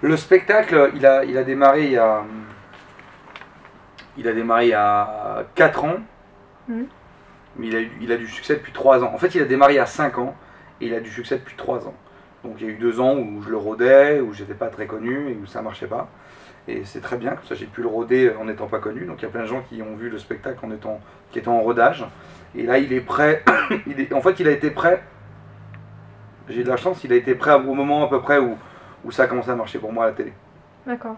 Le spectacle, il a démarré il a démarré il y a 4 ans, Mhm. mais il a du succès depuis 3 ans. En fait, il a démarré il y a 5 ans et il a du succès depuis 3 ans. Donc il y a eu 2 ans où je le rôdais, où j'étais pas très connu et où ça marchait pas. Et c'est très bien, comme ça j'ai pu le rôder en n'étant pas connu. Donc il y a plein de gens qui ont vu le spectacle qui étant en rodage. Et là il est prêt, en fait il a été prêt, j'ai de la chance, il a été prêt au moment à peu près où ça a commencé à marcher pour moi à la télé. D'accord.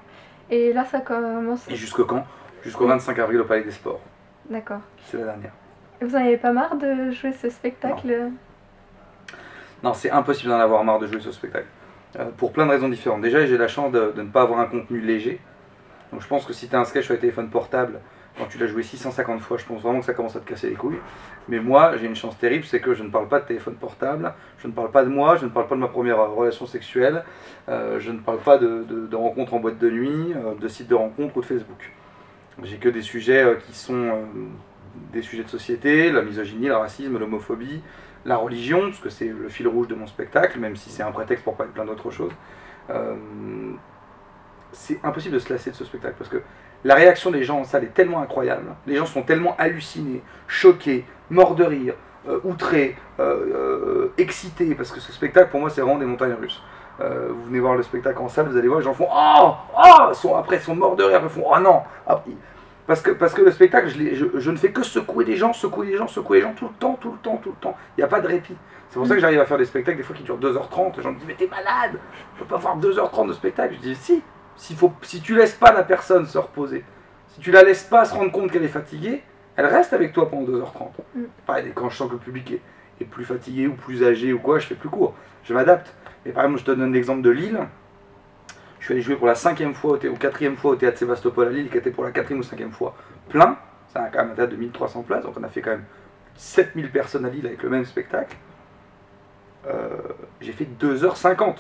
Et là, ça commence. Et jusqu'au quand? Jusqu'au 25 avril au Palais des Sports. D'accord. C'est la dernière. Et vous en avez pas marre de jouer ce spectacle? Non, c'est impossible d'en avoir marre de jouer ce spectacle. Pour plein de raisons différentes. Déjà, j'ai la chance de ne pas avoir un contenu léger. Donc je pense que si tu as un sketch sur les téléphones portables, quand tu l'as joué 650 fois, je pense vraiment que ça commence à te casser les couilles. Mais moi, j'ai une chance terrible, c'est que je ne parle pas de téléphone portable, je ne parle pas de moi, je ne parle pas de ma première relation sexuelle, je ne parle pas de rencontres en boîte de nuit, de sites de rencontres ou de Facebook. J'ai que des sujets qui sont des sujets de société, la misogynie, le racisme, l'homophobie, la religion, parce que c'est le fil rouge de mon spectacle, même si c'est un prétexte pour parler de plein d'autres choses. C'est impossible de se lasser de ce spectacle, parce que la réaction des gens en salle est tellement incroyable. Les gens sont tellement hallucinés, choqués, morts de rire, outrés, excités, parce que ce spectacle, pour moi, c'est vraiment des montagnes russes. Vous venez voir le spectacle en salle, vous allez voir, les gens font oh, oh, après ils sont morts de rire, ils font oh non. Parce que le spectacle, je ne fais que secouer les gens, secouer les gens, secouer les gens tout le temps, tout le temps, tout le temps. Il n'y a pas de répit. C'est pour ça que j'arrive à faire des spectacles des fois qui durent 2h30. Les gens me disent mais t'es malade, on peut pas faire 2h30 de spectacle. Je dis si tu laisses pas la personne se reposer, si tu la laisses pas se rendre compte qu'elle est fatiguée, elle reste avec toi pendant 2h30. Pareil, quand je sens que le public est plus fatigué ou plus âgé ou quoi, je fais plus court. Je m'adapte. Et par exemple, je te donne l'exemple de Lille. Je suis allé jouer pour la 5e fois ou 4e fois au théâtre Sébastopol à Lille, qui était pour la 4e ou 5e fois plein. C'est quand même un théâtre de 1300 places, donc on a fait quand même 7000 personnes à Lille avec le même spectacle. J'ai fait 2h50.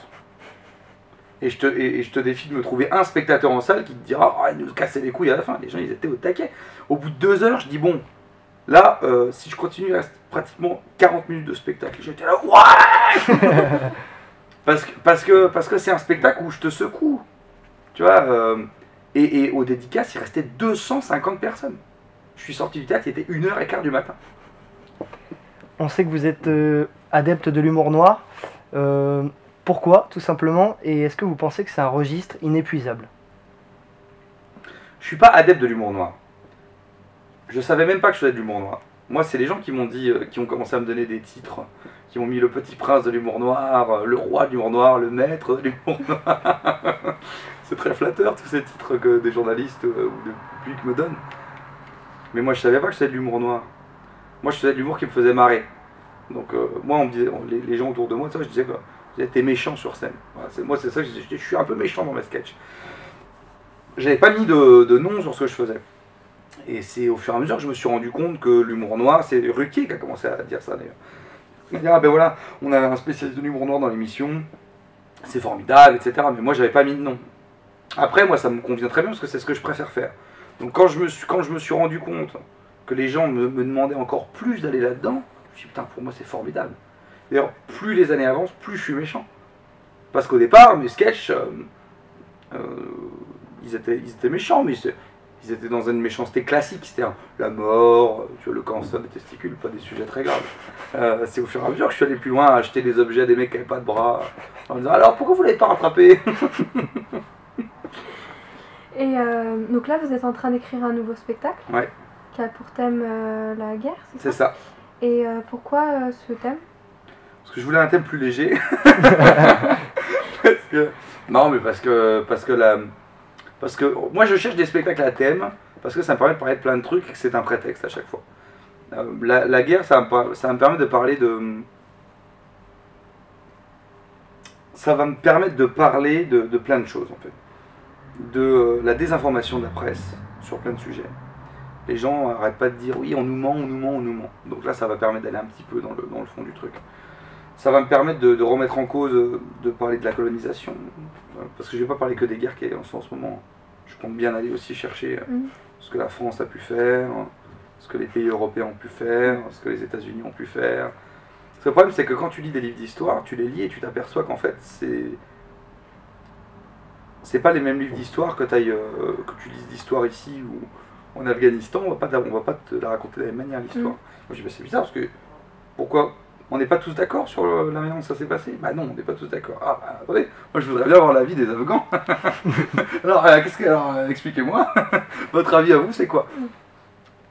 Et je te défie de me trouver un spectateur en salle qui te dira oh, il nous cassait les couilles à la fin. Les gens ils étaient au taquet. Au bout de 2 heures, je dis bon, là, si je continue, il reste pratiquement 40 minutes de spectacle. Et j'étais là, ouais parce que c'est un spectacle où je te secoue. Tu vois, et au dédicace, il restait 250 personnes. Je suis sorti du théâtre, il était 1h15 du matin. On sait que vous êtes adepte de l'humour noir. Pourquoi, tout simplement? Et est-ce que vous pensez que c'est un registre inépuisable? Je suis pas adepte de l'humour noir. Je savais même pas que je faisais de l'humour noir. Moi, c'est les gens qui m'ont dit, qui ont commencé à me donner des titres, qui m'ont mis le petit prince de l'humour noir, le roi de l'humour noir, le maître de l'humour noir. C'est très flatteur tous ces titres que des journalistes ou de public me donnent. Mais moi, je savais pas que je faisais de l'humour noir. Moi, je faisais de l'humour qui me faisait marrer. Donc, moi, on me disait, les gens autour de moi, ça, je disais quoi? J'étais méchant sur scène. Voilà, moi, c'est ça que je suis un peu méchant dans mes sketchs. J'avais pas mis de nom sur ce que je faisais. Et c'est au fur et à mesure que je me suis rendu compte que l'humour noir, c'est Ruquier qui a commencé à dire ça d'ailleurs. Il m'a dit, ah ben voilà, on a un spécialiste de l'humour noir dans l'émission, c'est formidable, etc. Mais moi, j'avais pas mis de nom. Après, moi, ça me convient très bien parce que c'est ce que je préfère faire. Donc, quand je me suis rendu compte que les gens me demandaient encore plus d'aller là-dedans, je me suis dit, putain, pour moi, c'est formidable. D'ailleurs, plus les années avancent, plus je suis méchant. Parce qu'au départ, mes sketchs, ils étaient méchants, mais ils étaient dans une méchanceté classique, c'était la mort, tu vois, le cancer des testicules, pas des sujets très graves. C'est au fur et à mesure que je suis allé plus loin à acheter des objets à des mecs qui n'avaient pas de bras, en me disant alors pourquoi vous ne l'avez pas rattrapé? Et donc là, vous êtes en train d'écrire un nouveau spectacle, ouais, qui a pour thème la guerre, c'est ça. Et pourquoi ce thème? Parce que je voulais un thème plus léger. Non, mais parce que moi je cherche des spectacles à thème parce que ça me permet de parler de plein de trucs et que c'est un prétexte à chaque fois. La guerre, ça me permet de parler de... Ça va me permettre de parler de plein de choses en fait. De la désinformation de la presse sur plein de sujets. Les gens n'arrêtent pas de dire oui, on nous ment, on nous ment, on nous ment. Donc là, ça va permettre d'aller un petit peu dans le fond du truc. Ça va me permettre de remettre en cause, de parler de la colonisation. Parce que je ne vais pas parler que des guerres qui sont en ce moment. Je compte bien aller aussi chercher ce que la France a pu faire, ce que les pays européens ont pu faire, ce que les États-Unis ont pu faire. Parce que le problème, c'est que quand tu lis des livres d'histoire, tu les lis et tu t'aperçois qu'en fait, c'est pas les mêmes livres d'histoire que tu lises d'histoire ici ou en Afghanistan, on va pas te la raconter de la même manière l'histoire. Moi je dis bah, c'est bizarre parce que pourquoi on n'est pas tous d'accord sur la manière dont ça s'est passé? Bah non, on n'est pas tous d'accord. Ah bah attendez, moi je voudrais bien avoir l'avis des Afghans. Alors expliquez-moi, votre avis à vous c'est quoi?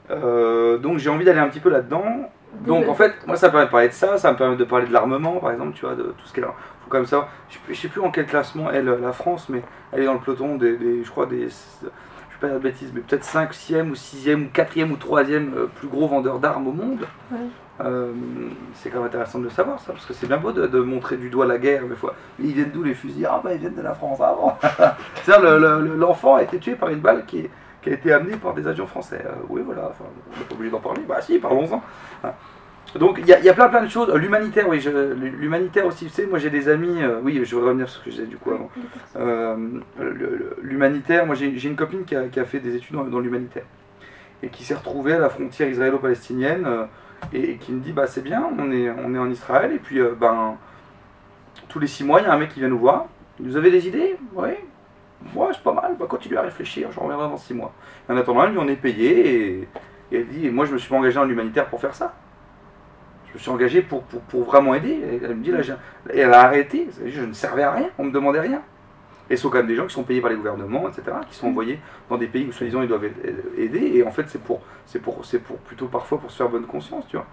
Donc j'ai envie d'aller un petit peu là-dedans. Donc en fait, moi ça me permet de parler de ça me permet de parler de l'armement par exemple, tu vois, de tout ce qu'elle a. Faut quand même savoir, je sais plus en quel classement elle, la France, mais elle est dans le peloton je crois je vais pas dire de bêtises, mais peut-être 5e ou 6e ou 4e ou 3e plus gros vendeur d'armes au monde. Ouais. C'est quand même intéressant de le savoir ça, parce que c'est bien beau de montrer du doigt la guerre des fois. Mais ils viennent d'où les fusils? Ah bah ils viennent de la France avant. C'est-à-dire l'enfant a été tué par une balle qui a été amenée par des avions français. Oui voilà, enfin, on n'est pas obligé d'en parler. Bah si, parlons-en. Donc il y a plein de choses. L'humanitaire, oui, l'humanitaire aussi, tu sais, moi j'ai des amis, oui je vais revenir sur ce que je disais du coup avant. L'humanitaire, moi j'ai une copine qui a fait des études dans l'humanitaire et qui s'est retrouvée à la frontière israélo-palestinienne et qui me dit bah c'est bien, on est en Israël et puis ben tous les 6 mois il y a un mec qui vient nous voir. Vous avez des idées? Oui. Moi c'est pas mal, bah continuez à réfléchir, je reviendrai dans 6 mois. En attendant, lui on est payé et elle dit, et moi je me suis pas engagé dans l'humanitaire pour faire ça. Je me suis engagé pour vraiment aider. Et elle me dit, là, elle a arrêté, je ne servais à rien, on me demandait rien. Et ce sont quand même des gens qui sont payés par les gouvernements, etc., qui sont envoyés dans des pays où soi-disant ils doivent aider, et en fait c'est pour plutôt parfois pour se faire bonne conscience, tu vois.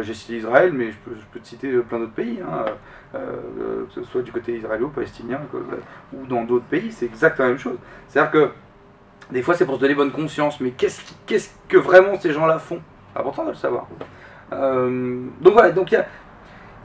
J'ai cité Israël, mais je peux te citer plein d'autres pays, hein, que ce soit du côté israélo-palestinien ou dans d'autres pays, c'est exactement la même chose. C'est-à-dire que des fois c'est pour se donner bonne conscience, mais qu'est-ce que vraiment ces gens-là font? C'est important de le savoir. Donc voilà, donc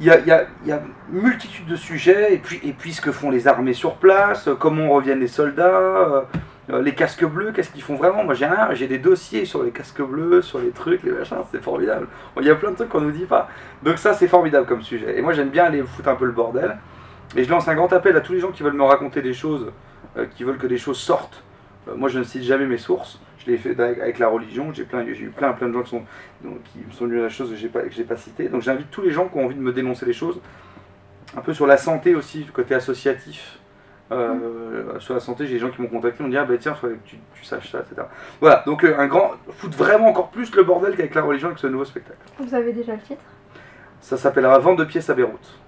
il y a multitude de sujets, et puis ce que font les armées sur place, comment reviennent les soldats, les casques bleus, qu'est-ce qu'ils font vraiment? Moi j'ai des dossiers sur les casques bleus, sur les trucs, les machins, c'est formidable. Il y a plein de trucs qu'on nous dit pas. Donc ça c'est formidable comme sujet. Et moi j'aime bien aller foutre un peu le bordel. Et je lance un grand appel à tous les gens qui veulent me raconter des choses, qui veulent que des choses sortent. Moi je ne cite jamais mes sources. Je l'ai fait avec la religion, j'ai eu plein de gens qui me sont venus à la chose que j'ai pas cité. Donc j'invite tous les gens qui ont envie de me dénoncer les choses, un peu sur la santé aussi, du côté associatif. Sur la santé, j'ai des gens qui m'ont contacté, m'ont dit ah bah tiens, il faudrait que tu saches ça, etc. Voilà, donc foutre vraiment encore plus le bordel qu'avec la religion avec ce nouveau spectacle. Vous avez déjà le titre? Ça s'appellera Vente de pièces à Beyrouth.